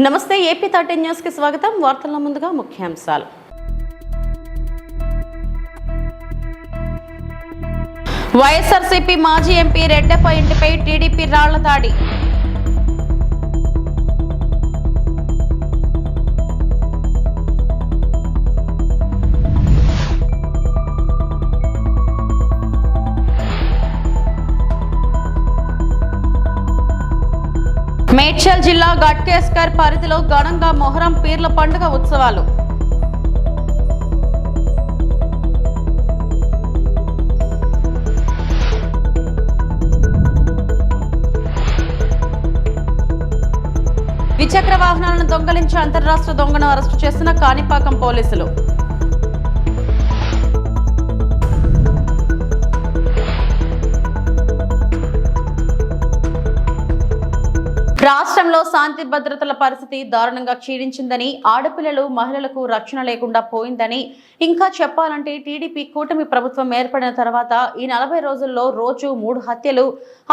నమస్తే AP 13 news కి స్వాగతం. వార్తల ముందుగా ముఖ్యాంశాలు. వైఎస్ఆర్సీపీ మాజీ ఎంపీ రెడ్డప్ప ఇంటిపై టీడీపీ రాళ్ల దాడి. మేడ్చల్ జిల్లా గట్కేస్కర్ పరిధిలో ఘనంగా మొహరం పీర్ల పండుగ ఉత్సవాలు. ద్విచక్ర వాహనాలను దొంగలించి అంతర్రాష్ట్ర దొంగను అరెస్టు చేసిన కాణిపాకం పోలీసులు. రాష్ట్రంలో శాంతి భద్రతల పరిస్థితి దారుణంగా క్షీణించిందని, ఆడపిల్లలు మహిళలకు రక్షణ లేకుండా పోయిందని, ఇంకా చెప్పాలంటే టీడీపీ కూటమి ప్రభుత్వం ఏర్పడిన తర్వాత ఈ 40 రోజుల్లో రోజు 3 హత్యలు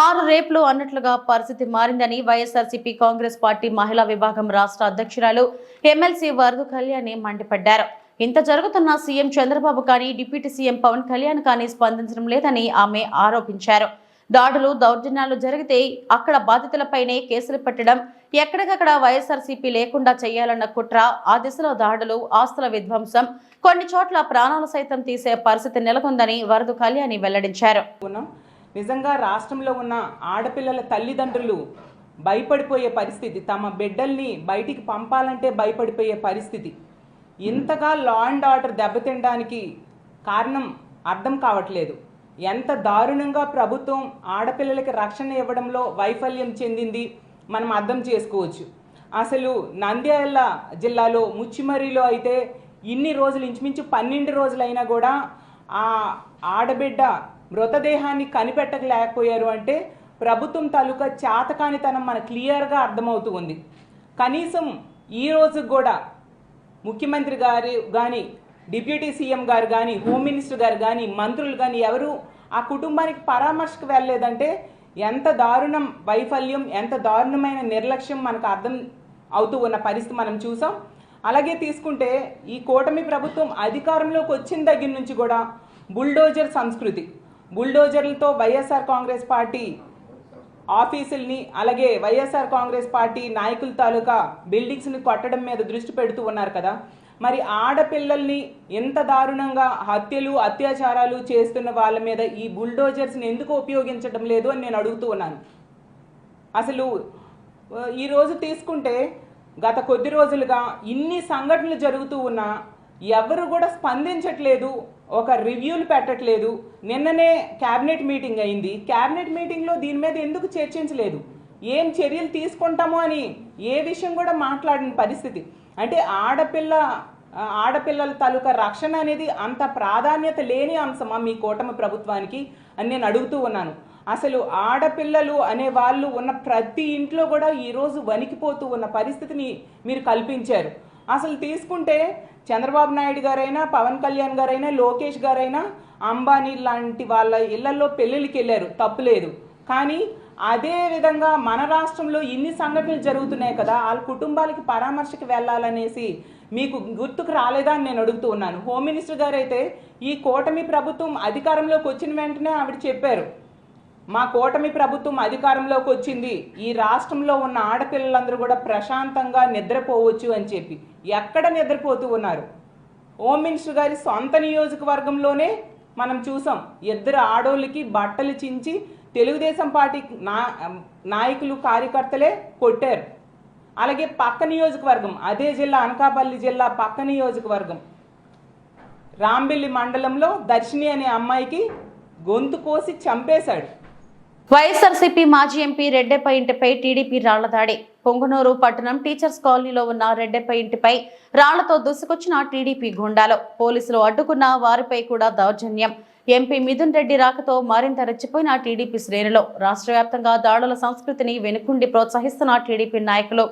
6 రేపులు అన్నట్లుగా పరిస్థితి మారిందని వైఎస్ఆర్సీపీ కాంగ్రెస్ పార్టీ మహిళా విభాగం రాష్ట్ర అధ్యక్షురాలు ఎమ్మెల్సీ వరదు కళ్యాణి మండిపడ్డారు. ఇంత జరుగుతున్న సీఎం చంద్రబాబు కానీ డిప్యూటీ సీఎం పవన్ కళ్యాణ్ కానీ స్పందించడం లేదని ఆమె ఆరోపించారు. దాడులు దౌర్జన్యాలు జరిగితే అక్కడ బాధితులపైనే కేసులు పెట్టడం, ఎక్కడికక్కడ వైఎస్ఆర్సీపీ లేకుండా చేయాలన్న కుట్ర, ఆ దిశలో దాడులు, ఆస్తుల విధ్వంసం, కొన్ని చోట్ల ప్రాణాలు సైతం తీసే పరిస్థితి నెలకొందని వరదు కళ్యాణి వెల్లడించారు. నిజంగా రాష్ట్రంలో ఉన్న ఆడపిల్లల తల్లిదండ్రులు భయపడిపోయే పరిస్థితి, తమ బిడ్డల్ని బయటికి పంపాలంటే భయపడిపోయే పరిస్థితి. ఇంతగా లా అండ్ ఆర్డర్ దెబ్బతినడానికి కారణం అర్థం కావట్లేదు. ఎంత దారుణంగా ప్రభుత్వం ఆడపిల్లలకి రక్షణ ఇవ్వడంలో వైఫల్యం చెందింది మనం అర్థం చేసుకోవచ్చు. అసలు నంద్యాల జిల్లాలో ముచ్చిమర్రిలో అయితే ఇన్ని రోజులు, ఇంచుమించు 12 రోజులైనా కూడా ఆ ఆడబిడ్డ మృతదేహాన్ని కనిపెట్టలేకపోయారు అంటే ప్రభుత్వం తాలూకా చేతకానితనం మనకు క్లియర్గా అర్థమవుతూ ఉంది. కనీసం ఈ రోజు కూడా ముఖ్యమంత్రి గారు కానీ, డిప్యూటీ సీఎం గారు కానీ, హోమ్ మినిస్టర్ గారు కానీ, మంత్రులు కానీ ఎవరు ఆ కుటుంబానికి పరామర్శకు వెళ్ళలేదంటే ఎంత దారుణం వైఫల్యం, ఎంత దారుణమైన నిర్లక్ష్యం మనకు అర్థం అవుతూ ఉన్న పరిస్థితి మనం చూసాం. అలాగే తీసుకుంటే ఈ కూటమి ప్రభుత్వం అధికారంలోకి వచ్చిన దగ్గర నుంచి కూడా బుల్డోజర్ సంస్కృతి, బుల్డోజర్లతో వైఎస్ఆర్ కాంగ్రెస్ పార్టీ ఆఫీసుల్ని, అలాగే వైఎస్ఆర్ కాంగ్రెస్ పార్టీ నాయకుల తాలూకా బిల్డింగ్స్ని కొట్టడం మీద దృష్టి పెడుతూ ఉన్నారు కదా. మరి ఆడపిల్లల్ని ఎంత దారుణంగా హత్యలు అత్యాచారాలు చేస్తున్న వాళ్ళ మీద ఈ బుల్డోజర్స్ని ఎందుకు ఉపయోగించడం లేదు అని నేను అడుగుతూ ఉన్నాను. అసలు ఈరోజు తీసుకుంటే గత కొద్ది రోజులుగా ఇన్ని సంఘటనలు జరుగుతూ ఉన్నా ఎవరు కూడా స్పందించట్లేదు, ఒక రివ్యూలు పెట్టట్లేదు. నిన్ననే క్యాబినెట్ మీటింగ్ అయింది. క్యాబినెట్ మీటింగ్లో దీని మీద ఎందుకు చర్చించలేదు, ఏం చర్యలు తీసుకుంటామో అని ఏ విషయం కూడా మాట్లాడిన పరిస్థితి. అంటే ఆడపిల్లల తాలూకా రక్షణ అనేది అంత ప్రాధాన్యత లేని అంశమా మీ కూటమి ప్రభుత్వానికి అని నేను అడుగుతూ ఉన్నాను. అసలు ఆడపిల్లలు అనే వాళ్ళు ఉన్న ప్రతి ఇంట్లో కూడా ఈరోజు వణికిపోతూ ఉన్న పరిస్థితిని మీరు కల్పించారు. అసలు తీసుకుంటే చంద్రబాబు నాయుడు గారైనా, పవన్ కళ్యాణ్ గారైనా, లోకేష్ గారైనా అంబానీ లాంటి వాళ్ళ ఇళ్లలో పెళ్ళిళ్ళకి వెళ్ళారు, తప్పులేదు. కానీ అదే విధంగా మన రాష్ట్రంలో ఇన్ని సంఘటనలు జరుగుతున్నాయి కదా, వాళ్ళ కుటుంబాలకి పరామర్శకి వెళ్ళాలనేసి మీకు గుర్తుకు రాలేదా అని నేను అడుగుతూ ఉన్నాను. హోమ్ మినిస్టర్ గారు అయితే ఈ కూటమి ప్రభుత్వం అధికారంలోకి వచ్చిన వెంటనే ఆవిడ చెప్పారు, మా కూటమి ప్రభుత్వం అధికారంలోకి వచ్చింది, ఈ రాష్ట్రంలో ఉన్న ఆడపిల్లలందరూ కూడా ప్రశాంతంగా నిద్రపోవచ్చు అని చెప్పి. ఎక్కడ నిద్రపోతూ ఉన్నారు? హోమ్ మినిస్టర్ గారి సొంత నియోజకవర్గంలోనే మనం చూసాం, 2 ఆడోళ్ళకి బట్టలు చించి తెలుగుదేశం పార్టీ నాయకులు కార్యకర్తలే కొట్టారు. అలాగే పక్క నియోజకవర్గం, అదే జిల్లా అనకాపల్లి జిల్లా పక్క నియోజకవర్గం రాంబిల్లి మండలంలో దర్శిని అనే అమ్మాయికి గొంతు కోసి చంపేశాడు. వైఎస్ఆర్సీపీ మాజీ ఎంపీ రెడ్డప్ప ఇంటిపై టీడీపీ రాళ్ల దాడి. పొంగనూరు పట్టణం టీచర్స్ కాలనీలో ఉన్న రెడ్డప్ప ఇంటిపై రాళ్లతో దూసుకొచ్చిన టీడీపీ గుండాలు. పోలీసులు అడ్డుకున్న వారిపై కూడా దౌర్జన్యం. ఎంపీ మిథున్ రెడ్డి రాకతో మరింత రెచ్చిపోయిన టీడీపీ శ్రేణులు. రాష్ట్ర వ్యాప్తంగా దాడుల సంస్కృతిని వెనుకుండి ప్రోత్సహిస్తున్న టీడీపీ నాయకులు.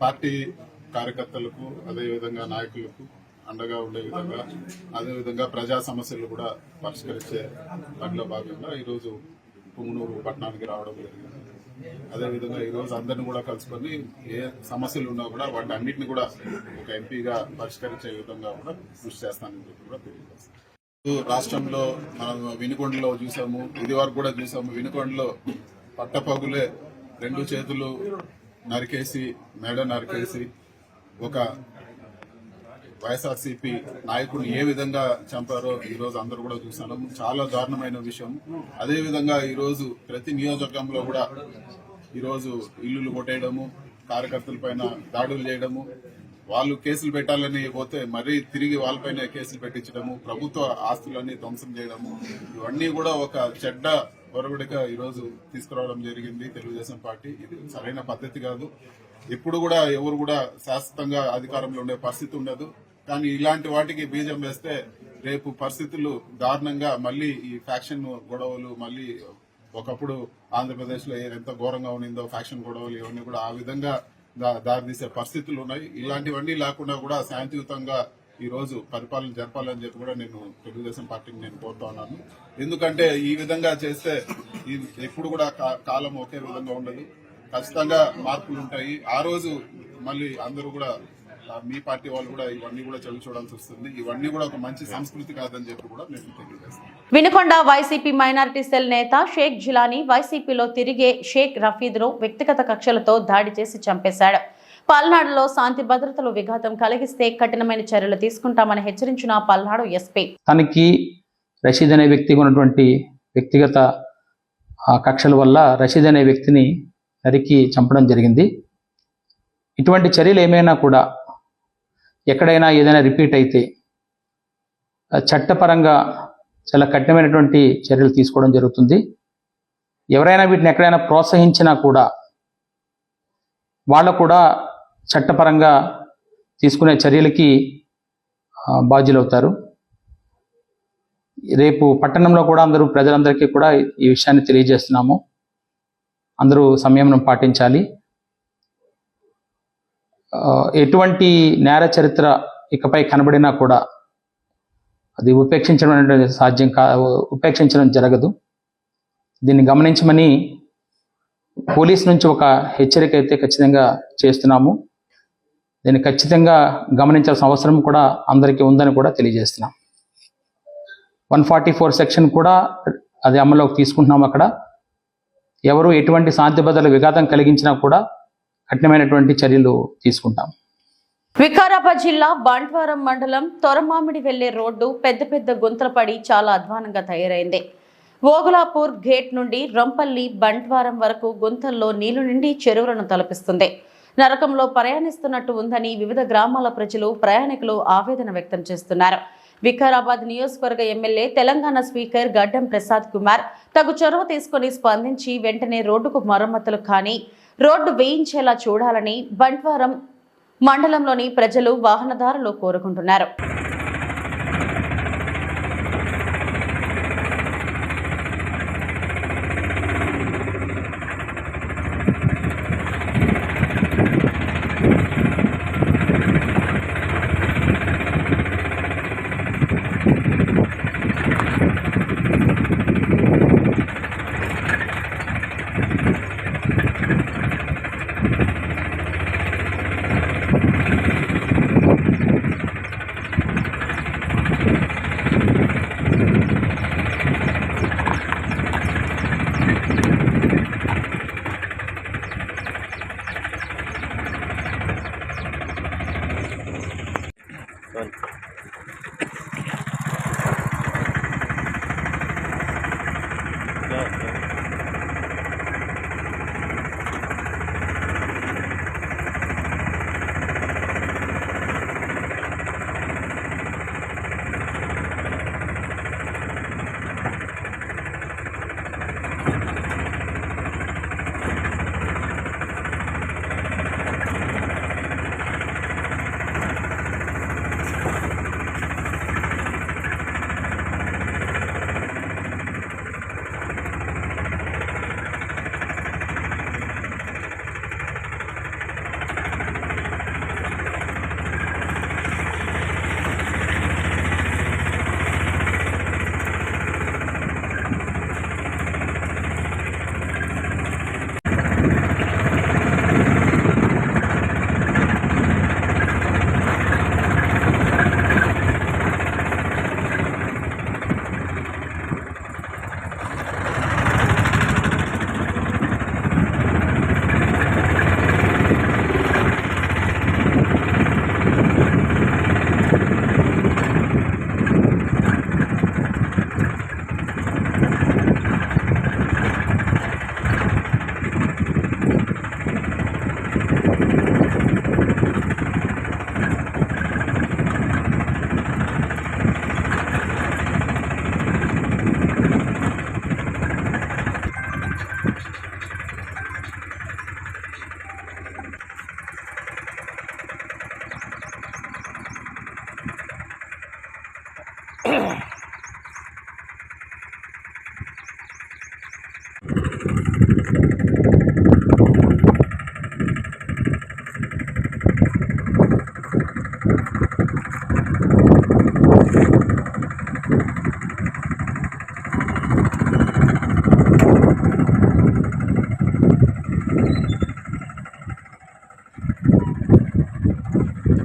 పార్టీ కార్యకర్తలకు అదేవిధంగా నాయకులకు అండగా ఉండే విధంగా అదేవిధంగా ప్రజా సమస్యలు కూడా పరిష్కరించే దాంట్లో భాగంగా ఈరోజు పుంగనూరు పట్టణానికి రావడం జరిగింది. అదేవిధంగా ఈరోజు అందరిని కూడా కలుసుకొని ఏ సమస్యలు ఉన్నా కూడా వాటి అన్నింటినీ కూడా ఒక ఎంపీగా పరిష్కరించే విధంగా కూడా కృషి చేస్తానని చెప్పి కూడా తెలియజేస్తాను. రాష్ట్రంలో మనం వినుకొండలో చూసాము, ఇది వరకు కూడా చూసాము. వినుకొండలో పట్టపగులే 2 చేతులు నరికేసి మెడ నరికేసి ఒక వైఎస్ఆర్సీపీ నాయకుడిని ఏ విధంగా చంపారో ఈ రోజు అందరూ కూడా చూసాను. చాలా దారుణమైన విషయం. అదే విధంగా ఈ రోజు ప్రతి నియోజకవర్గంలో కూడా ఈరోజు ఇల్లులు కొట్టేయడము, కార్యకర్తల పైన దాడులు చేయడము, వాళ్ళు కేసులు పెట్టాలని పోతే మరీ తిరిగి వాళ్ళపైన కేసులు పెట్టించడము, ప్రభుత్వ ఆస్తులన్నీ ధ్వంసం చేయడము, ఇవన్నీ కూడా ఒక చెడ్డ ఒరవడిగా ఈరోజు తీసుకురావడం జరిగింది తెలుగుదేశం పార్టీ. ఇది సరైన పద్ధతి కాదు. ఎప్పుడు కూడా ఎవరు కూడా శాశ్వతంగా అధికారంలో ఉండే పరిస్థితి ఉండదు. కానీ ఇలాంటి వాటికి బీజం వేస్తే రేపు పరిస్థితులు దారుణంగా మళ్ళీ ఈ ఫ్యాక్షన్ గొడవలు మళ్ళీ ఒకప్పుడు ఆంధ్రప్రదేశ్ లో ఎంత ఘోరంగా ఉండిందో ఫ్యాక్షన్ గొడవలు ఇవన్నీ కూడా ఆ విధంగా దారితీసే పరిస్థితులు ఉన్నాయి. ఇలాంటివన్నీ లేకుండా కూడా శాంతియుతంగా ఈ రోజు పరిపాలన జరపాలని చెప్పి కూడా నేను తెలుగుదేశం పార్టీని నేను కోరుతా ఉన్నాను. ఎందుకంటే ఈ విధంగా చేస్తే ఎప్పుడు కూడా కాలం ఒకే విధంగా ఉండదు. ఖచ్చితంగా మార్పులు ఉంటాయి. ఆ రోజు మళ్ళీ అందరూ కూడా మీ పార్టీ వాళ్ళు కూడా ఇవన్నీ కూడా చదువు చూడాల్సి వస్తుంది. ఇవన్నీ కూడా ఒక మంచి సంస్కృతి కాదని చెప్పి కూడా నేను తెలియజేస్తాను. వినుకొండ వైసీపీ మైనారిటీ సెల్ నేత షేక్ జిలానీ వైసీపీలో తిరిగే షేక్ రఫీద్ను వ్యక్తిగత కక్షలతో దాడి చేసి చంపేశాడు. పల్నాడులో శాంతి భద్రతలు విఘాతం కలిగిస్తే కఠినమైన చర్యలు తీసుకుంటామని హెచ్చరించిన పల్నాడు ఎస్పీ. తనకి రషీద్ అనే వ్యక్తికి ఉన్నటువంటి వ్యక్తిగత కక్షల వల్ల రషీద్ అనే వ్యక్తిని నరికి చంపడం జరిగింది. ఇటువంటి చర్యలు ఏమైనా కూడా ఎక్కడైనా ఏదైనా రిపీట్ అయితే చట్టపరంగా చాలా కఠినమైనటువంటి చర్యలు తీసుకోవడం జరుగుతుంది. ఎవరైనా వీటిని ఎక్కడైనా ప్రోత్సహించినా కూడా వాళ్ళు కూడా చట్టపరంగా తీసుకునే చర్యలకి బాధ్యులవుతారు. రేపు పట్టణంలో కూడా ప్రజలందరికీ కూడా ఈ విషయాన్ని తెలియజేస్తున్నాము. అందరూ సంయమనం పాటించాలి. ఎటువంటి నేర చరిత్ర ఇకపై కనబడినా కూడా అది ఉపేక్షించడం జరగదు. దీన్ని గమనించమని పోలీస్ నుంచి ఒక హెచ్చరిక అయితే ఖచ్చితంగా చేస్తున్నాము. దీన్ని ఖచ్చితంగా గమనించాల్సిన అవసరం కూడా అందరికీ ఉందని కూడా తెలియజేస్తున్నాం. 144 సెక్షన్ కూడా అది అమల్లోకి తీసుకుంటున్నాం. అక్కడ ఎవరు ఎటువంటి శాంతి భద్రతల విఘాతం కలిగించినా కూడా కఠినమైనటువంటి చర్యలు తీసుకుంటాం. వికారాబాద్ జిల్లా బంట్వారం మండలం తొరమామిడి వెళ్లే రోడ్డు పెద్ద గుంతలు పడి చాలా అధ్వానంగా తయారైంది. ఓగులాపూర్ గేట్ నుండి రంపల్లి బంట్వారం వరకు గుంతల్లో నీళ్లు నిండి చెరువులను తలపిస్తుంది. నరకంలో ప్రయాణిస్తున్నట్టు ఉందని వివిధ గ్రామాల ప్రజలు ప్రయాణికులు ఆవేదన వ్యక్తం చేస్తున్నారు. వికారాబాద్ నియోజకవర్గ ఎమ్మెల్యే తెలంగాణ స్పీకర్ గడ్డం ప్రసాద్ కుమార్ తగు చొరవ తీసుకుని స్పందించి వెంటనే రోడ్డుకు మరమ్మతులు కానీ రోడ్డు వేయించేలా చూడాలని బంట్వారం మండలంలోని ప్రజలు వాహనదారులు కోరుకుంటున్నారు.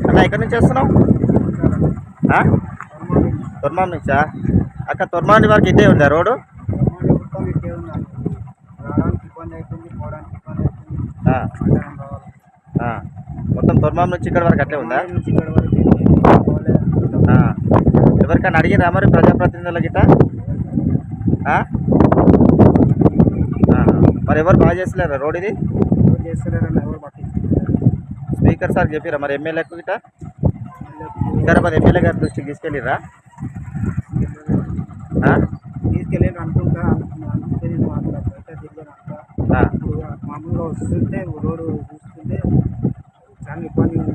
అన్న ఎక్కడి నుంచి వస్తున్నావు? తొర్మాన్ నుంచా? అక్క తొర్మాన్ వరకు ఇదే ఉందా రోడ్డు? మొత్తం తొర్మాన్ నుంచి ఇక్కడ వరకు అట్లే ఉందా? ఎవరికైనా అడిగిరా మరి ప్రజాప్రతినిధుల గిట్ట? మరి ఎవరు బాగా చేస్తలేరా రోడ్ ఇది? స్పీకర్ సార్ చెప్పిరా మరి ఎమ్మెల్యేకు గిట్ట? వికారాబాద్ ఎమ్మెల్యే గారి దృష్టికి తీసుకెళ్ళిరా? తీసుకెళ్ళి అనుకుంటా మామూలుగా వస్తుంటే రోడ్డు చూస్తుంటే చాలా ఇబ్బంది ఉంది.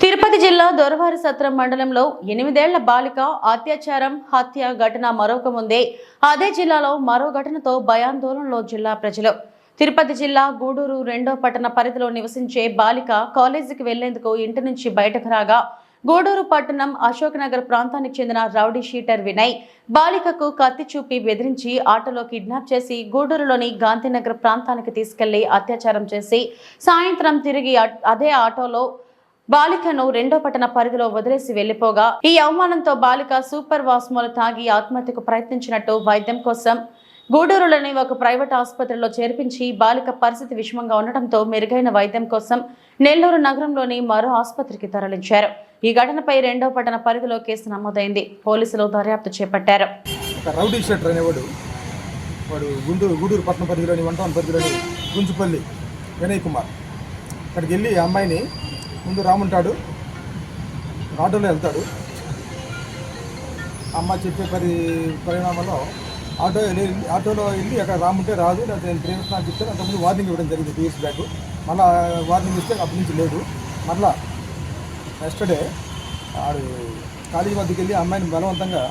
తిరుపతి జిల్లా దొరవారి సత్రం మండలంలో 8 ఏళ్ల బాలిక అత్యాచారం హత్య ఘటన మరొక ముందే అదే జిల్లాలో మరో ఘటనతో భయాందోళనలో జిల్లా ప్రజలు. తిరుపతి జిల్లా గూడూరు 2వ పట్టణ పరిధిలో నివసించే బాలిక కాలేజీకి వెళ్లేందుకు ఇంటి నుంచి బయటకు రాగా గూడూరు పట్టణం అశోక్ నగర్ ప్రాంతానికి చెందిన రౌడీ షీటర్ వినయ్ బాలికకు కత్తి చూపి బెదిరించి ఆటోలో కిడ్నాప్ చేసి గూడూరులోని గాంధీనగర్ ప్రాంతానికి తీసుకెళ్లి అత్యాచారం చేసి సాయంత్రం తిరిగి అదే ఆటోలో బాలికను 2వ పట్టణ పరిధిలో వదిలేసి వెళ్లిపోగా ఈ అవమానంతో బాలిక సూపర్ వాస్మోలు తాగి ఆత్మహత్యకు ప్రయత్నించినట్టు వైద్యం కోసం గూడూరులోని ఒక ప్రైవేట్ ఆసుపత్రిలో చేర్పించి బాలిక పరిస్థితి విషమంగా ఉండటంతో మెరుగైన వైద్యం కోసం నెల్లూరు నగరంలోని మరో ఆసుపత్రికి తరలించారు. ఈ ఘటనపై 2వ పట్టణ పరిధిలో కేసు నమోదైంది. పోలీసులు దర్యాప్తు చేపట్టారు. రౌడీ షీటర్ అనేవాడు వాడు గూడూరు పట్టణ పరిధిలోని 1 పరిధిలోని గుంజుపల్లి వినయ్ కుమార్ అక్కడికి వెళ్ళి ఆ అమ్మాయిని ముందు రాముంటాడు ఆటోలో వెళ్తాడు. అమ్మ చెప్పే పరిణామంలో ఆటోలో వెళ్ళి అక్కడ రాముంటే రాదు, లేకపోతే నేను ప్రేమిస్తున్నాను చెప్తాను. అంతకుముందు వార్నింగ్ ఇవ్వడం జరిగింది 2 ఇయర్స్ బ్యాక్. మళ్ళీ వార్నింగ్ ఇస్తే అప్పటి నుంచి లేదు. మళ్ళీ నెక్స్ట్ డే ఆడు కాలేజీ వద్దకు వెళ్ళి అమ్మాయిని బలవంతంగా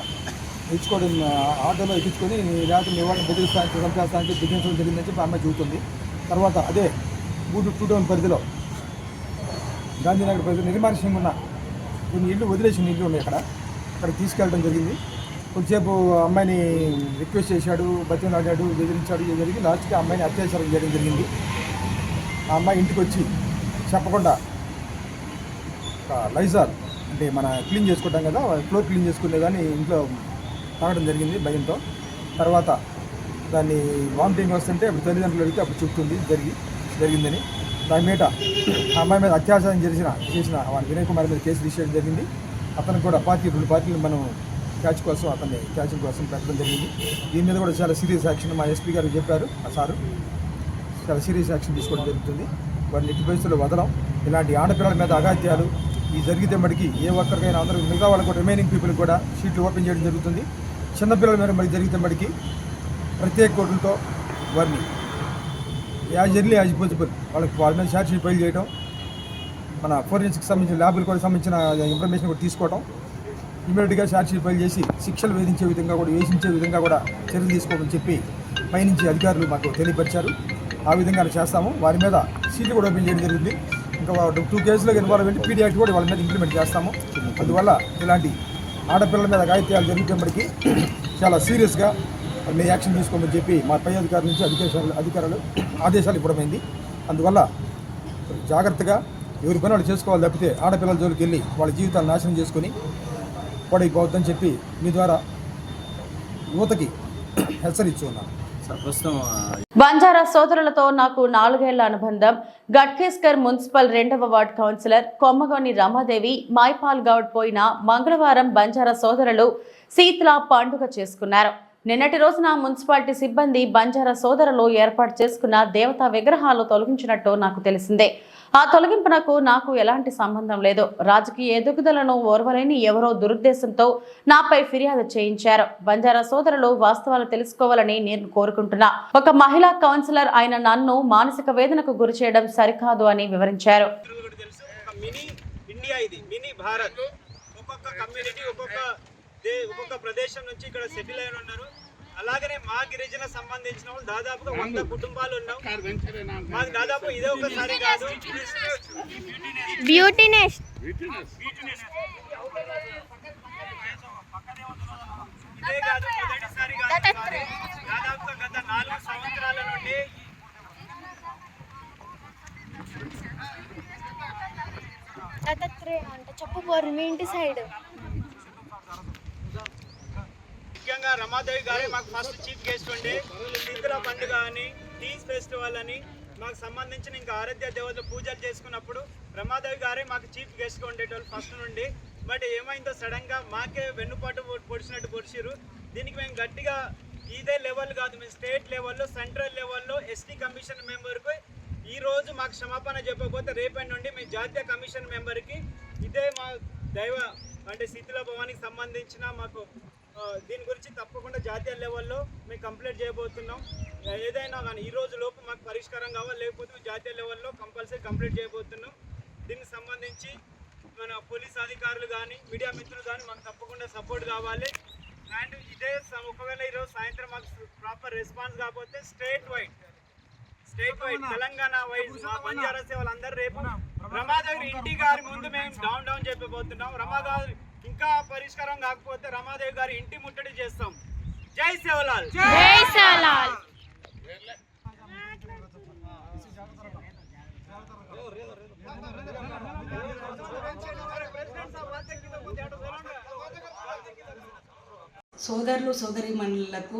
ఎక్కించుకోవడం ఆటోలో ఎక్కించుకొని లేకపోతే మీ వాళ్ళని బెదిరిస్తానికి చంపేస్తానికి బిగించడం జరిగిందని చెప్పి అమ్మాయి చూస్తుంది. తర్వాత అదే గూడూరు 2 టౌన్ పరిధిలో గాంధీనగర్ పరిధిలో నిర్మానుష్యంగా ఉన్న కొన్ని ఇళ్ళు వదిలేసిన ఇళ్ళు ఉన్నాయి. అక్కడికి తీసుకెళ్ళడం జరిగింది. కొద్దిసేపు అమ్మాయిని రిక్వెస్ట్ చేశాడు, బతిమలాడాడు, బెదిరించాడు. ఇది జరిగి లాస్ట్కి అమ్మాయిని అత్యాచారం చేయడం జరిగింది. ఆ అమ్మాయి ఇంటికి వచ్చి చెప్పకుండా లైజాల్ అంటే మన క్లీన్ చేసుకుంటాం కదా, ఫ్లోర్ క్లీన్ చేసుకునే కానీ ఇంట్లో తాగడం జరిగింది భయంతో. తర్వాత దాన్ని వామిటింగ్ వస్తుంటే అప్పుడు తల్లిదండ్రులు అడిగితే అప్పుడు చెప్తుంది జరిగిందని. దాని మీద ఆ అమ్మాయి మీద అత్యాచారం చేసిన వినయ్ కుమార్ మీద కేసు రిజిస్టర్ జరిగింది. అతనికి కూడా 2 పార్టీలు మనం క్యాచ్ కోసం అతన్ని క్యాచింగ్ కోసం పెట్టడం జరిగింది. దీని మీద కూడా చాలా సీరియస్ యాక్షన్ మా ఎస్పీ గారు చెప్పారు. ఆ సారు చాలా సీరియస్ యాక్షన్ తీసుకోవడం జరుగుతుంది. వారిని ఎట్టి పరిస్థితుల్లో వదలం. ఇలాంటి ఆడపిల్లల మీద అగాత్యాలు ఈ జరిగితే మటుకి ఏ ఒక్కరికైనా అందరూ మిగతా వాళ్ళకు కూడా రిమైనింగ్ పీపుల్కి కూడా షీట్లు ఓపెన్ చేయడం జరుగుతుంది. చిన్నపిల్లల మీద మరి జరిగితే మటుకి ప్రత్యేక కోర్టులతో వారిని యాజ్ ఎర్లీ యాజ్ పాసిబుల్ వాళ్ళ మీద ఛార్జ్ షీట్ ఫైల్ చేయడం, మన ఫోరెన్సిక్ సంబంధించిన ల్యాబులు కూడా సంబంధించిన ఇన్ఫర్మేషన్ కూడా తీసుకోవడం, ఇమీడియట్గా ఛార్జ్ షీట్ ఫైల్ చేసి శిక్షలు వేధించే విధంగా కూడా చర్యలు తీసుకోమని చెప్పి పైనుంచి అధికారులు మాకు తెలియపరిచారు. ఆ విధంగా చేస్తాము. వారి మీద సీట్లు కూడా ఓపెన్ చేయడం జరిగింది. ఇంకా 2 కేసులకు ఇన్వాల్వ్ అయ్యి పీడీ యాక్ట్ కూడా వాళ్ళ మీద ఇంప్లిమెంట్ చేస్తాము. అందువల్ల ఇలాంటి ఆడపిల్లల మీద అఘాయిత్యాలు జరుగుతున్నప్పటికీ చాలా సీరియస్గా మీ యాక్షన్ తీసుకోమని చెప్పి మా పై అధికారుల నుంచి అధికారులు ఆదేశాలు ఇవ్వడమైంది. అందువల్ల జాగ్రత్తగా ఎవరి పని వాళ్ళు చేసుకోవాలి తప్పితే ఆడపిల్లల జోలికి వెళ్ళి వాళ్ళ జీవితాలు నాశనం చేసుకొని పడైపోవద్దని చెప్పి మీ ద్వారా యువతకి హెచ్చరిస్తూ ఉన్నాను. బంజారా సోదరులతో నాకు 4 ఏళ్ల అనుబంధం. గట్కేస్కర్ మున్సిపల్ 2వ వార్డ్ కౌన్సిలర్ కొమ్మగోని రమాదేవి మైపాల్ గౌడ్ పోయిన మంగళవారం బంజారా సోదరులు శీతల పండుగ చేసుకున్నారు. నిన్నటి రోజున మున్సిపాలిటీ సిబ్బంది బంజారా సోదరులు ఏర్పాటు చేసుకున్న దేవతా విగ్రహాలు తొలగించినట్టు నాకు తెలిసిందే. ఆ తొలగింపునకు నాకు ఎలాంటి సంబంధం లేదు. రాజకీయ ఎదుగుదలను ఓర్వలేని ఎవరో దురుద్దేశంతో నాపై ఫిర్యాదు చేయించారు. బంజారా సోదరులు వాస్తవాలు తెలుసుకోవాలని నేను కోరుకుంటున్నా. ఒక మహిళా కౌన్సిలర్ అయిన నన్ను మానసిక వేదనకు గురి చేయడం సరికాదు అని వివరించారు. ఒక్కొక్క ప్రదేశం నుంచి ఇక్కడ సెటిల్ అయిన ఉన్నారు. అలాగనే మా గిరిజన సంబంధించిన వాళ్ళు దాదాపుగా 100 కుటుంబాలు ఉన్నాం. మాకు దాదాపు ఇదే ఒకసారి కాదు బ్యూటీ నెస్ట్. ఇదే కాదు మొదటిసారి కాదు, దాదాపుగా గత 4 సంవత్సరాల నుండి దత్తాత్రేయ అంటే చెప్పు పోరు మీ ఇంటి సైడ్. ముఖ్యంగా రమాదేవి గారే మాకు ఫస్ట్ చీఫ్ గెస్ట్ ఉండి శీతల పండుగ అని టీస్ ఫెస్టివల్ అని మాకు సంబంధించిన ఇంకా ఆరాధ్య దేవతలు పూజలు చేసుకున్నప్పుడు రమాదేవి గారే మాకు చీఫ్ గెస్ట్గా ఉండేటోళ్ళు ఫస్ట్ నుండి. బట్ ఏమైందో సడన్గా మాకే వెన్నుపాటు పొడిచినట్టు పొడిచిరు. దీనికి మేము గట్టిగా ఇదే లెవెల్ కాదు, మేము స్టేట్ లెవెల్లో సెంట్రల్ లెవెల్లో ఎస్టీ కమిషన్ మెంబర్కు ఈరోజు మాకు క్షమాపణ చెప్పకపోతే రేపటి నుండి మేము జాతీయ కమిషన్ మెంబర్కి ఇదే మా దైవ అంటే శీతల భవానికి సంబంధించిన మాకు దీని గురించి తప్పకుండా జాతీయ లెవెల్లో మేము కంప్లైంట్ చేయబోతున్నాం. ఏదైనా కానీ ఈ రోజు లోపు మాకు పరిష్కారం కావాలి, లేకపోతే మేము జాతీయ లెవెల్లో కంపల్సరీ కంప్లైంట్ చేయబోతున్నాం. దీనికి సంబంధించి మన పోలీస్ అధికారులు కానీ మీడియా మిత్రులు కానీ మాకు తప్పకుండా సపోర్ట్ కావాలి. అండ్ ఇదే ఒకవేళ ఈరోజు సాయంత్రం మాకు ప్రాపర్ రెస్పాన్స్ కాకపోతే స్టేట్ వైడ్ తెలంగాణ వైడ్ మా బంజారా సేవలందరూ రేపు రమాదేవి ఇంటి గారి ముందు మేము డౌన్ చెప్పబోతున్నాం. రమాదేవి ఇంకా పరిష్కారం కాకపోతే రమాదేవి గారి ఇంటి ముట్టడి చేస్తాం. జై సేవలాల్. జై సేవలాల్. సోదరులు సోదరీమణులకు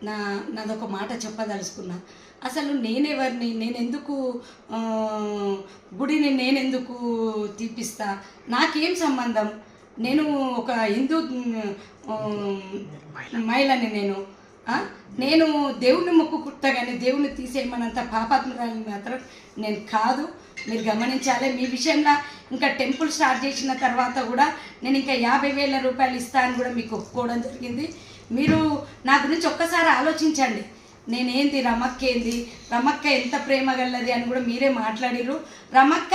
నాదొక మాట చెప్పదలుచుకున్నా. అసలు నేనెవరిని, నేనెందుకు గుడిని నేనెందుకు తీపిస్తా, నాకేం సంబంధం? నేను ఒక హిందూ మహిళని. నేను దేవుణ్ణి మొక్కుకుంటా కానీ దేవుణ్ణి తీసేయమనంత పాపాత్మురాలని మాత్రం నేను కాదు. మీరు గమనించాలి. మీ విషయంలో ఇంకా టెంపుల్ స్టార్ట్ చేసిన తర్వాత కూడా నేను ఇంకా 50,000 రూపాయలు ఇస్తా అని కూడా మీకు ఒప్పుకోవడం జరిగింది. మీరు నా గురించి ఒక్కసారి ఆలోచించండి. నేనేంది, రమక్క ఏంది, రమక్క ఎంత ప్రేమ గల్లది అని కూడా మీరే మాట్లాడిరు. రమక్క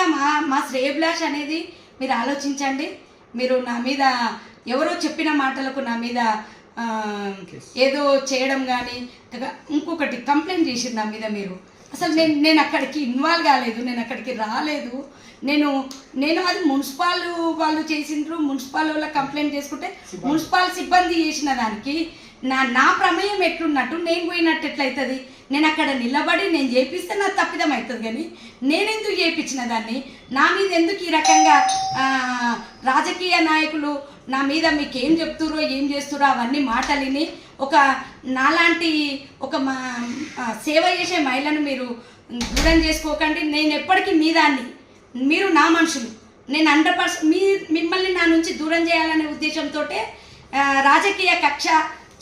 మా శ్రేయభిలాష్ అనేది మీరు ఆలోచించండి. మీరు నా మీద ఎవరో చెప్పిన మాటలకు నా మీద ఏదో చేయడం కానీ ఇంకొకటి కంప్లైంట్ చేసింది నా మీద. మీరు అసలు నేను అక్కడికి ఇన్వాల్వ్ కాలేదు, నేను అక్కడికి రాలేదు. నేను అది మున్సిపల్ వాళ్ళు చేసిండ్రు, మున్సిపల్ వాళ్ళ కంప్లైంట్ చేసుకుంటే మున్సిపల్ సిబ్బంది చేసిన దానికి నా ప్రమేయం ఎట్లున్నట్టు నేను పోయినట్టు ఎట్లయితుంది? నేను అక్కడ నిలబడి నేను చేపిస్తే నా తప్పిదం అవుతుంది, కానీ నేనెందుకు చేయించిన దాన్ని? నా మీద ఎందుకు ఈ రకంగా రాజకీయ నాయకులు నా మీద మీకు ఏం చెప్తురో ఏం చేస్తురో అవన్నీ మాటలిని నాలాంటి ఒక సేవ చేసే మహిళను మీరు దూరం చేసుకోకండి. నేను ఎప్పటికీ మీ దాన్ని, మీరు నా మనుషులు. నేను 100% మిమ్మల్ని నా నుంచి దూరం చేయాలనే ఉద్దేశంతో రాజకీయ కక్ష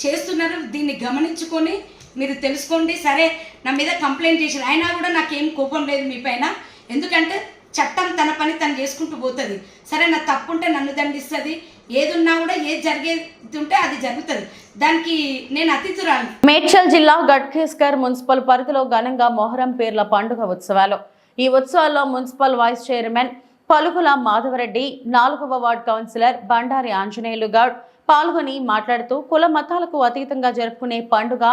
చేస్తున్నారు. దీన్ని గమనించుకొని మీరు తెలుసుకోండి. సరే, నా మీద కంప్లైంట్ చేశారు, అయినా కూడా నాకేం కోపం లేదు మీ పైన. ఎందుకంటే చట్టం తన పని తను చేసుకుంటూ పోతుంది. సరే, నా తప్పుంటే నన్ను దండిస్తుంది, ఏదున్నా కూడా ఏది జరిగేది ఉంటే అది జరుగుతుంది. దానికి నేను అతిథురాలు. మేడ్చల్ జిల్లా గట్కేస్కర్ మున్సిపల్ పరిధిలో ఘనంగా మొహరం పీర్ల పండుగ ఉత్సవాలు. ఈ ఉత్సవాల్లో మున్సిపల్ వైస్ చైర్మన్ పలుకుల మాధవరెడ్డి, 4వ వార్డ్ కౌన్సిలర్ బండారి ఆంజనేయులు గౌడ్ పాల్గొని మాట్లాడుతూ కుల మతాలకు అతీతంగా జరుపుకునే పండుగ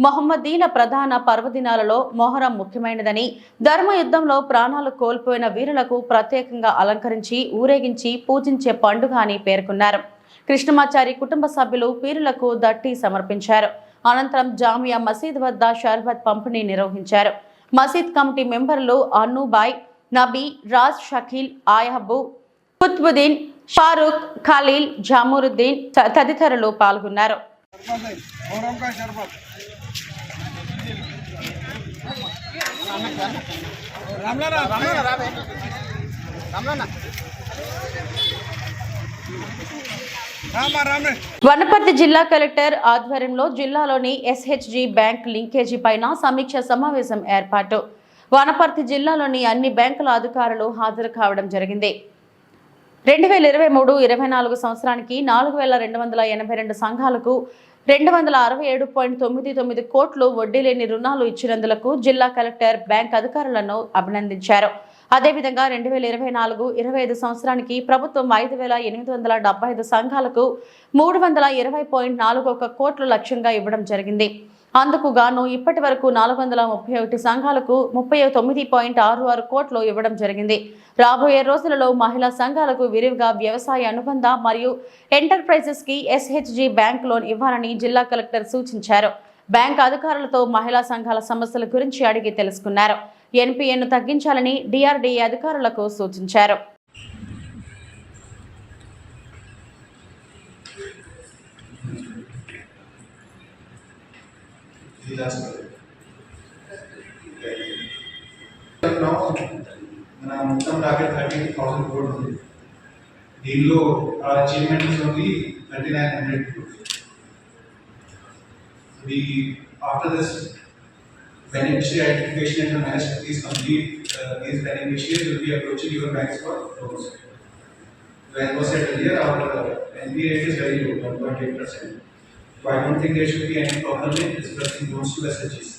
మొహమ్మదీల ప్రధాన పర్వదినాలలో మొహరం ముఖ్యమైనదని, ధర్మ యుద్ధంలో ప్రాణాలు కోల్పోయిన వీరులకు ప్రత్యేకంగా అలంకరించి ఊరేగించి పూజించే పండుగ అని పేర్కొన్నారు. కృష్ణమాచారి కుటుంబ సభ్యులు పీరులకు దట్టి సమర్పించారు. అనంతరం జామియా మసీద్ వద్ద షర్బత్ పంపిణీ నిర్వహించారు. మసీద్ కమిటీ మెంబర్లు అన్నుబాయ్, నబీ, రాజ్, షకీల్, ఆయహబు, కుత్బుద్దీన్, ఫారూక్, ఖలీల్, జామూరుద్దీన్ తదితరులు పాల్గొన్నారు. వనపర్తి జిల్లా కలెక్టర్ ఆధ్వర్యంలో జిల్లాలోని SHG బ్యాంక్ లింకేజీ పైన సమీక్ష సమావేశం ఏర్పాటు. వనపర్తి జిల్లాలోని అన్ని బ్యాంకుల అధికారులు హాజరు కావడం జరిగింది. 2023-24 సంవత్సరానికి 4282 సంఘాలకు 267.99 కోట్లు వడ్డీ లేని రుణాలు ఇచ్చినందుకు జిల్లా కలెక్టర్ బ్యాంక్ అధికారులను అభినందించారు. అదేవిధంగా 2024-25 సంవత్సరానికి ప్రభుత్వం 5875 సంఘాలకు 320.41 కోట్లు లక్ష్యంగా ఇవ్వడం జరిగింది. అందుకు గాను ఇప్పటి వరకు 431 సంఘాలకు 39.66 కోట్లు ఇవ్వడం జరిగింది. రాబోయే రోజులలో మహిళా సంఘాలకు విరివిగా వ్యవసాయ అనుబంధ మరియు ఎంటర్ప్రైజెస్ కి SHG బ్యాంక్ లోన్ ఇవ్వాలని జిల్లా కలెక్టర్ సూచించారు. బ్యాంక్ అధికారులతో మహిళా సంఘాల సమస్యల గురించి అడిగి తెలుసుకున్నారు. NPAను తగ్గించాలని DRDA అధికారులకు సూచించారు. మన మొత్తం టార్గెట్ 32,000 crores ఉంది. దీనిలో achievement is only 3,900 crores. After this beneficiary identification and the management is complete, these beneficiaries will be approaching your banks for loans. As was said earlier, our NPA rate is very low, 1.8%. So I don't think there should be any problem in disbursing loans to SHGs.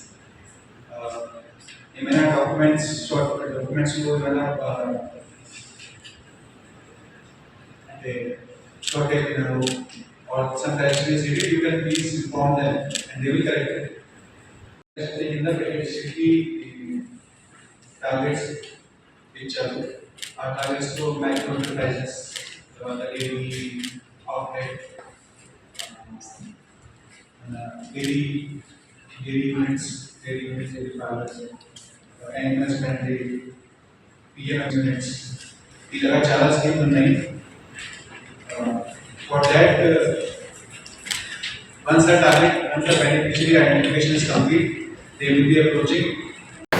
ఏమైనా డాక్యుమెంట్స్లో ఏమైనా అంటే shortage అయినారు or some correction is needed, you can please inform them and they will correct it. కింద basically targets ఇచ్చారు. ఆ టార్గెట్స్లో micro enterprises, తర్వాత dairy outlet, dairy units, dairy parlours, animals friendly, PMS units, ఇలా చాలా స్కీమ్స్ ఉన్నాయి. For that, once the beneficiary identification is complete, they will be approaching.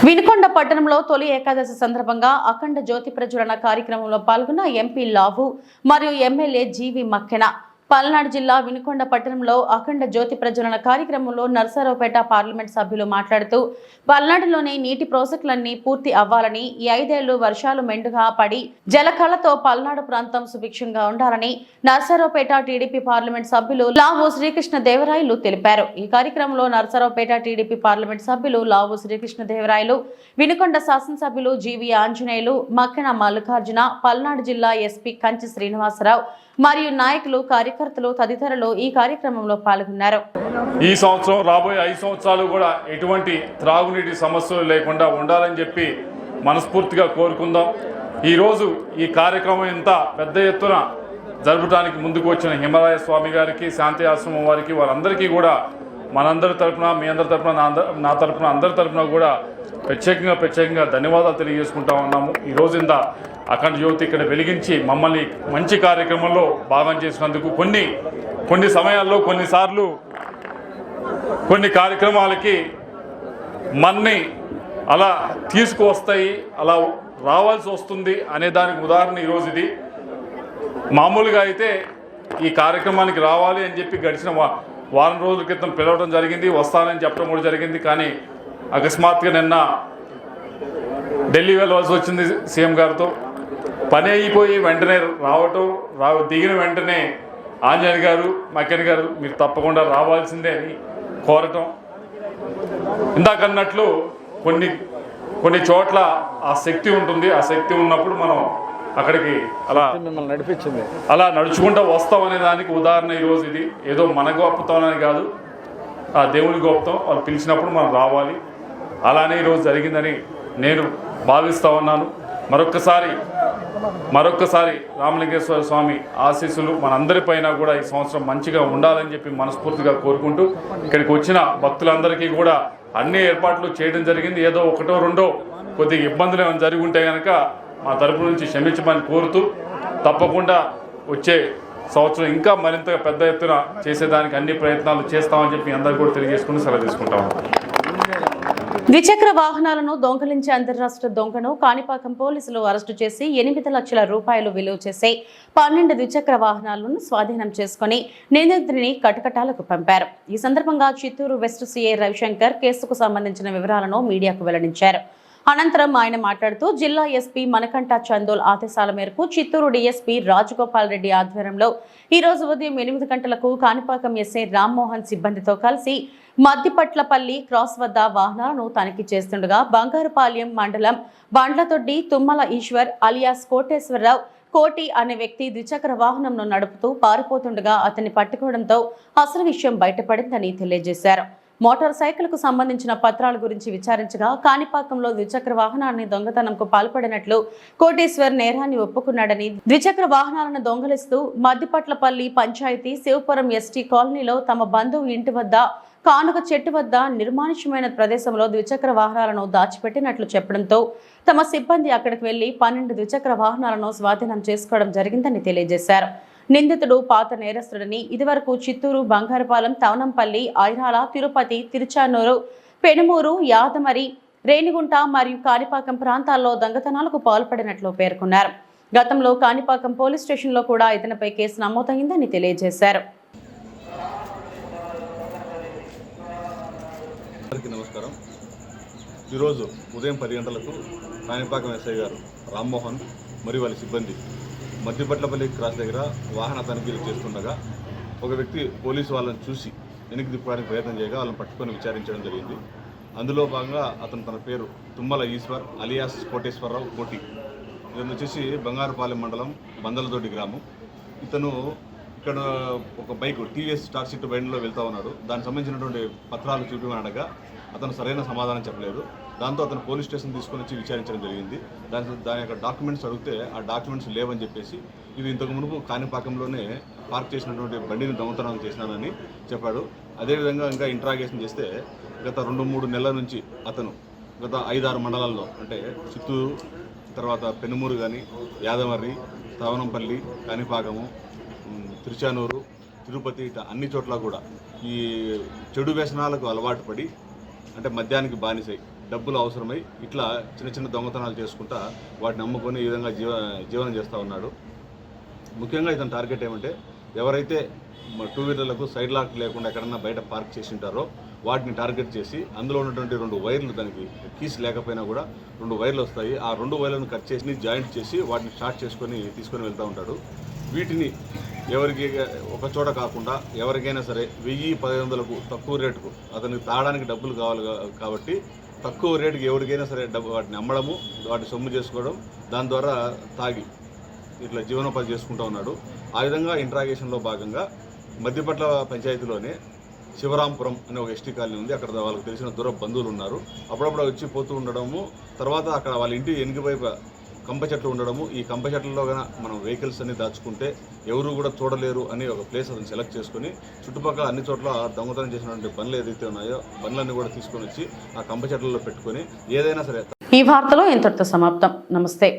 Vinukonda పట్టణంలో తొలి ఏకాదశి సందర్భంగా అఖండ జ్యోతి ప్రజ్వలన కార్యక్రమంలో పాల్గొన్న ఎంపీ లావు మరియు ఎమ్మెల్యే జీవి మక్కెన. పల్నాడు జిల్లా వినుకొండ పట్టణంలో అఖండ జ్యోతి ప్రజ్వలన కార్యక్రమంలో నర్సారావుపేట పార్లమెంట్ సభ్యులు మాట్లాడుతూ పల్నాడులోని నీటి ప్రాజెక్టులన్నీ పూర్తి అవ్వాలని, ఈ 5 ఏళ్లు వర్షాలు మెండుగా పడి జలకళతో పల్నాడు ప్రాంతం సుభిక్షంగా ఉండాలని నర్సారావుపేట టీడీపీ పార్లమెంట్ సభ్యులు లావు శ్రీకృష్ణదేవరాయలు తెలిపారు. ఈ కార్యక్రమంలో నర్సారావుపేట టీడీపీ పార్లమెంట్ సభ్యులు లావు శ్రీకృష్ణదేవరాయలు, వినుకొండ శాసనసభ్యులు జీవి ఆంజనేయులు, మక్కెన మల్లికార్జున, పల్నాడు జిల్లా ఎస్పీ కంచి శ్రీనివాసరావు మరియు నాయకులు, కార్యకర్తలు తదితరులు ఈ కార్యక్రమంలో పాల్గొన్నారు. ఈ సంవత్సరం రాబోయే 5 సంవత్సరాలు కూడా ఎటువంటి త్రాగునీటి సమస్యలు లేకుండా ఉండాలని చెప్పి మనస్ఫూర్తిగా కోరుకుందాం. ఈరోజు ఈ కార్యక్రమం ఇంత పెద్ద ఎత్తున జరపడానికి ముందుకు వచ్చిన హిమాలయ స్వామి గారికి, శాంతి ఆశ్రమం వారికి, వారందరికీ కూడా మనందరి తరఫున, మీ అందరి తరఫున, నా తరఫున, అందరి తరఫున కూడా ప్రత్యేకంగా ధన్యవాదాలు తెలియజేసుకుంటా ఉన్నాము. ఈరోజు ఇంత అఖండ జ్యోతి ఇక్కడ వెలిగించి మమ్మల్ని మంచి కార్యక్రమంలో భాగం చేసినందుకు, కొన్ని సమయాల్లో కొన్నిసార్లు కొన్ని కార్యక్రమాలకి మన్ని అలా తీసుకువస్తాయి, అలా రావాల్సి వస్తుంది అనే దానికి ఉదాహరణ ఈరోజు ఇది. మామూలుగా అయితే ఈ కార్యక్రమానికి రావాలి అని చెప్పి గడిచిన వారం రోజుల క్రితం పిలవడం జరిగింది, వస్తానని చెప్పడం కూడా జరిగింది. కానీ అకస్మాత్తుగా నిన్న ఢిల్లీ వెళ్ళవలసి వచ్చింది సీఎం గారితో. పని అయిపోయి వెంటనే దిగిన వెంటనే ఆంజనేయ గారు, మక్కెన గారు మీరు తప్పకుండా రావాల్సిందే అని కోరటం. ఇందాకన్నట్లు కొన్ని చోట్ల ఆ శక్తి ఉంటుంది. ఆ శక్తి ఉన్నప్పుడు మనం అక్కడికి అలా నడుచుకుంటూ వస్తాం అనే దానికి ఉదాహరణ ఈరోజు ఇది. ఏదో మన గొప్పతనం అని కాదు, ఆ దేవుని గొప్పతనం. వాళ్ళు పిలిచినప్పుడు మనం రావాలి. అలానే ఈరోజు జరిగిందని నేను భావిస్తూ ఉన్నాను. మరొక్కసారి రామలింగేశ్వర స్వామి ఆశీస్సులు మనందరిపైన కూడా ఈ సంవత్సరం మంచిగా ఉండాలని చెప్పి మనస్ఫూర్తిగా కోరుకుంటూ, ఇక్కడికి వచ్చిన భక్తులందరికీ కూడా అన్ని ఏర్పాట్లు చేయడం జరిగింది. ఏదో ఒకటో రెండో కొద్దిగా ఇబ్బందులు ఏమైనా జరిగి ఉంటే కనుక మా తరపు నుంచి క్షమించమని కోరుతూ, తప్పకుండా వచ్చే సంవత్సరం ఇంకా మరింత పెద్ద ఎత్తున చేసేదానికి అన్ని ప్రయత్నాలు చేస్తామని చెప్పి అందరికీ కూడా తెలియజేసుకుని సెలవు తీసుకుంటాము. ద్విచక్ర వాహనాలను దొంగలించే అంతర్రాష్ట్ర దొంగను కాణిపాకం పోలీసులు అరెస్టు చేసి 8 లక్షల రూపాయలు విలువ చేసే 12 ద్విచక్ర వాహనాలను స్వాధీనం చేసుకుని నిందితుడిని కటకటాలకు పంపారు. ఈ సందర్భంగా చిత్తూరు వెస్ట్ సిఐ రవిశంకర్ కేసుకు సంబంధించిన వివరాలను మీడియాకు వెల్లడించారు. అనంతరం ఆయన మాట్లాడుతూ జిల్లా ఎస్పీ మనకంట చందోల్ ఆదేశాల మేరకు చిత్తూరు డీఎస్పీ రాజగోపాల్ రెడ్డి ఆధ్వర్యంలో ఈ రోజు ఉదయం 8 గంటలకు కాణిపాకం ఎస్ఐ రామ్మోహన్ సిబ్బందితో కలిసి మద్దిపట్లపల్లి క్రాస్ వద్ద వాహనాలను తనిఖీ చేస్తుండగా బంగారుపాలెం మండలం బండ్లతొడ్డి తుమ్మల ఈశ్వర్ అలియాస్ కోటేశ్వరరావు కోటి అనే వ్యక్తి ద్విచక్ర వాహనంను నడుపుతూ పారిపోతుండగా అతన్ని పట్టుకోవడంతో అసలు విషయం బయటపడిందని తెలియజేశారు. మోటార్ సైకిల్కు సంబంధించిన పత్రాల గురించి విచారించగా కాణిపాకంలో ద్విచక్ర వాహనాన్ని దొంగతనంకు పాల్పడినట్లు కోటేశ్వర్ నేరాన్ని ఒప్పుకున్నాడని, ద్విచక్ర వాహనాలను దొంగలిస్తూ మద్దిపట్లపల్లి పంచాయతీ శివపురం ఎస్టీ కాలనీలో తమ బంధువు ఇంటి వద్ద కానుక చెట్టు వద్ద నిర్మానుష్యమైన ప్రదేశంలో ద్విచక్ర వాహనాలను దాచిపెట్టినట్లు చెప్పడంతో తమ సిబ్బంది అక్కడికి వెళ్లి 12 ద్విచక్ర వాహనాలను స్వాధీనం చేసుకోవడం జరిగిందని తెలియజేశారు. నిందితుడు పాత నేరస్తుడని, ఇదివరకు చిత్తూరు, బంగారుపాలెం, తవనంపల్లి, ఐరాల, తిరుపతి, తిరుచానూరు, పెనుమూరు, యాదమరి, రేణిగుంట మరియు కాణిపాకం ప్రాంతాల్లో దొంగతనాలకు పాల్పడినట్లు పేర్కొన్నారు. గతంలో కాణిపాకం పోలీస్ స్టేషన్లో కూడా ఇతనిపై కేసు నమోదైందని తెలియజేశారు. నమస్కారం. ఈరోజు ఉదయం 10 గంటలకు కాణిపాకం ఎస్ఐ గారు రామ్మోహన్ మరియు వాళ్ళ సిబ్బంది మద్దిపట్లపల్లి క్రాస్ దగ్గర వాహన తనిఖీలు చేస్తుండగా ఒక వ్యక్తి పోలీసు వాళ్ళని చూసి వెనక్కి తిప్పడానికి ప్రయత్నం చేయగా వాళ్ళని పట్టుకొని విచారించడం జరిగింది. అందులో భాగంగా అతను తన పేరు తుమ్మల ఈశ్వర్ అలియాస్ కోటేశ్వరరావు కోటి. ఇతను వచ్చేసి బంగారుపాలెం మండలం బందలదొడ్డి గ్రామం. ఇతను ఇక్కడ ఒక బైక్ టీవీఎస్ స్టార్ సిటీ బండిలో వెళ్తూ ఉన్నాడు. దానికి సంబంధించినటువంటి పత్రాలు చూపించమని అడగా అతను సరైన సమాధానం చెప్పలేదు. దాంతో అతను పోలీస్ స్టేషన్ తీసుకొని వచ్చి విచారించడం జరిగింది. దాని యొక్క డాక్యుమెంట్స్ అడిగితే ఆ డాక్యుమెంట్స్ లేవని చెప్పేసి ఇది ఇంతకు మునుపు కాణిపాకంలోనే పార్క్ చేసినటువంటి బండిని దొంగతనం చేసినానని చెప్పాడు. అదేవిధంగా ఇంకా ఇంట్రాగేషన్ చేస్తే గత 2-3 నెలల నుంచి అతను గత 5-6 మండలాల్లో అంటే చిత్తూరు, తర్వాత పెనుమూరు కానీ, యాదమర్రి, తవనంపల్లి, కాణిపాకము, తిరుచానూరు, తిరుపతి ఇట్లా అన్ని చోట్ల కూడా ఈ చెడు వ్యసనాలకు అలవాటు పడి అంటే మద్యానికి బానిసై డబ్బులు అవసరమై ఇట్లా చిన్న చిన్న దొంగతనాలు చేసుకుంటా వాటిని అమ్ముకొని ఈ విధంగా జీవనం చేస్తూ ఉన్నాడు. ముఖ్యంగా ఇతని టార్గెట్ ఏమంటే ఎవరైతే 2 వీలర్లకు సైడ్ లాక్ లేకుండా ఎక్కడన్నా బయట పార్క్ చేసి ఉంటారో వాటిని టార్గెట్ చేసి అందులో ఉన్నటువంటి 2 వైర్లు, దానికి కీస్ లేకపోయినా కూడా 2 వైర్లు వస్తాయి. ఆ 2 వైర్లను కట్ చేసి జాయింట్ చేసి వాటిని స్టార్ట్ చేసుకొని తీసుకొని వెళ్తూ ఉంటాడు. వీటిని ఎవరికి ఒక చోట కాకుండా ఎవరికైనా సరే 1000-1500కు తక్కువ రేటుకు అతనికి తాగడానికి డబ్బులు కావాలి కాబట్టి తక్కువ రేటుకి ఎవరికైనా సరే వాటిని అమ్మడము, వాటిని సొమ్ము చేసుకోవడం, దాని ద్వారా తాగి ఇట్లా జీవనోపాధి చేసుకుంటూ ఉన్నాడు. ఆ విధంగా ఇంట్రాగేషన్లో భాగంగా మద్దిపట్ల పంచాయతీలోనే శివరాంపురం అనే ఒక ఎస్టీ కాలనీ ఉంది. అక్కడ వాళ్ళకి తెలిసిన దూర బంధువులు ఉన్నారు. అప్పుడప్పుడు వచ్చి పోతూ ఉండడము, తర్వాత అక్కడ వాళ్ళ ఇంటి వెనుక వైపు కంప చెట్లు ఉండడము, ఈ కంప చెట్లలో కన్నా మనం వెహికల్స్ అన్ని దాచుకుంటే ఎవరు కూడా చూడలేరు అని ఒక ప్లేస్ అతను సెలెక్ట్ చేసుకుని చుట్టుపక్కల అన్ని చోట్ల దొంగతనం చేసినటువంటి బండ్లు ఏదైతే ఉన్నాయో బండ్లన్నీ కూడా తీసుకొని వచ్చి ఆ కంప చెట్లలో పెట్టుకొని ఏదైనా సరే. ఈ వార్తలో ఇంతటితో సమాప్తం. నమస్తే.